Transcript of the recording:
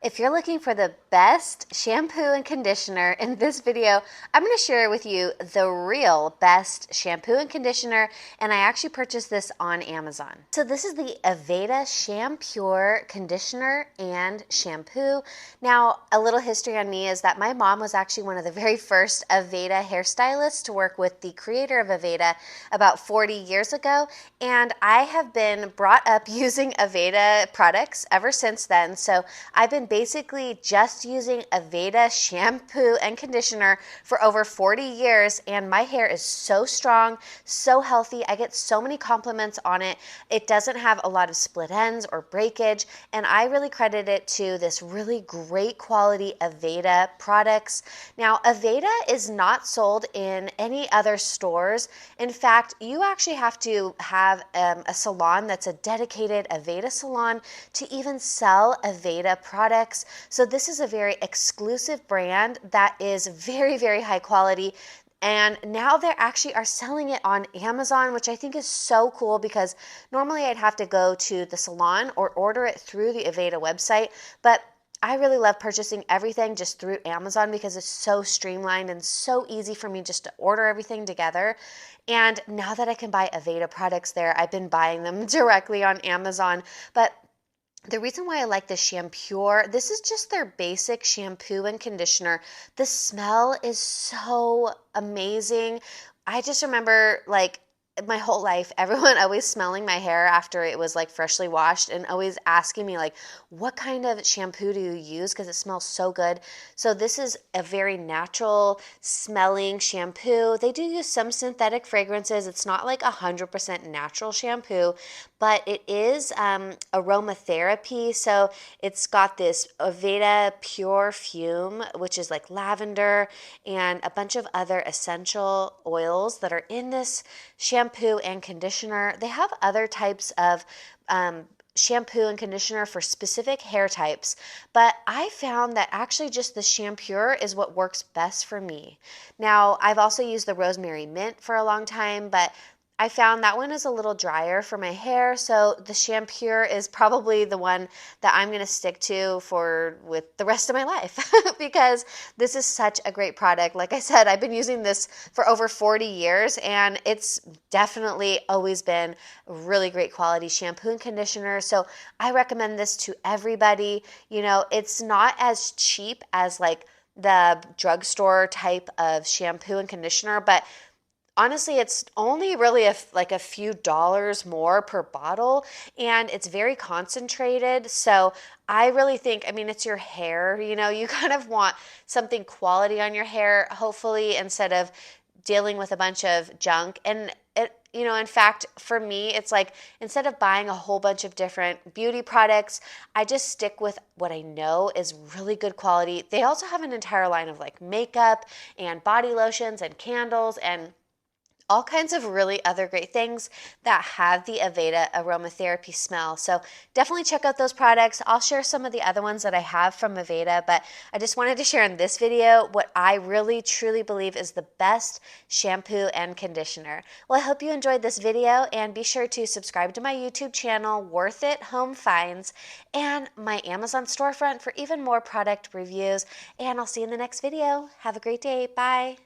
If you're looking for the best shampoo and conditioner, in this video, I'm going to share with you the real best shampoo and conditioner, and I actually purchased this on Amazon. So this is the AVEDA Shampure conditioner and shampoo. Now, a little history on me is that my mom was actually one of the very first AVEDA hairstylists to work with the creator of AVEDA about 40 years ago, and I have been brought up using AVEDA products ever since then. So I've been basically just using AVEDA shampoo and conditioner for over 40 years, and my hair is so strong, so healthy. I get so many compliments on it. It doesn't have a lot of split ends or breakage, and I really credit it to this really great quality AVEDA products. Now, AVEDA is not sold in any other stores. In fact, you actually have to have a salon that's a dedicated AVEDA salon to even sell AVEDA products. So this is a very exclusive brand that is very, very high quality. And now they actually are selling it on Amazon, which I think is so cool because normally I'd have to go to the salon or order it through the AVEDA website. But I really love purchasing everything just through Amazon because it's so streamlined and so easy for me just to order everything together. And now that I can buy AVEDA products there, I've been buying them directly on Amazon. But the reason why I like the Shampure, this is just their basic shampoo and conditioner. The smell is so amazing. I just remember like my whole life, everyone always smelling my hair after it was like freshly washed and always asking me like, what kind of shampoo do you use? Because it smells so good. So this is a very natural smelling shampoo. They do use some synthetic fragrances. It's not like 100% natural shampoo, but it is aromatherapy. So it's got this Aveda Pure Fume, which is like lavender, and a bunch of other essential oils that are in this shampoo and conditioner. They have other types of shampoo and conditioner for specific hair types, but I found that actually just the Shampure is what works best for me. Now, I've also used the rosemary mint for a long time, but I found that one is a little drier for my hair, so the Shampure is probably the one that I'm going to stick to for with the rest of my life because this is such a great product. Like I said, I've been using this for over 40 years and it's definitely always been really great quality shampoo and conditioner. So I recommend this to everybody. You know, it's not as cheap as like the drugstore type of shampoo and conditioner, but honestly, it's only really like a few dollars more per bottle, and it's very concentrated. So I really think, I mean, it's your hair, you know, you kind of want something quality on your hair, hopefully, instead of dealing with a bunch of junk. And it, you know, in fact, for me, it's like instead of buying a whole bunch of different beauty products, I just stick with what I know is really good quality. They also have an entire line of like makeup and body lotions and candles and all kinds of really other great things that have the Aveda aromatherapy smell. So definitely check out those products. I'll share some of the other ones that I have from Aveda, but I just wanted to share in this video what I really truly believe is the best shampoo and conditioner. Well, I hope you enjoyed this video, and be sure to subscribe to my YouTube channel, Worth It Home Finds, and my Amazon storefront for even more product reviews. And I'll see you in the next video. Have a great day. Bye.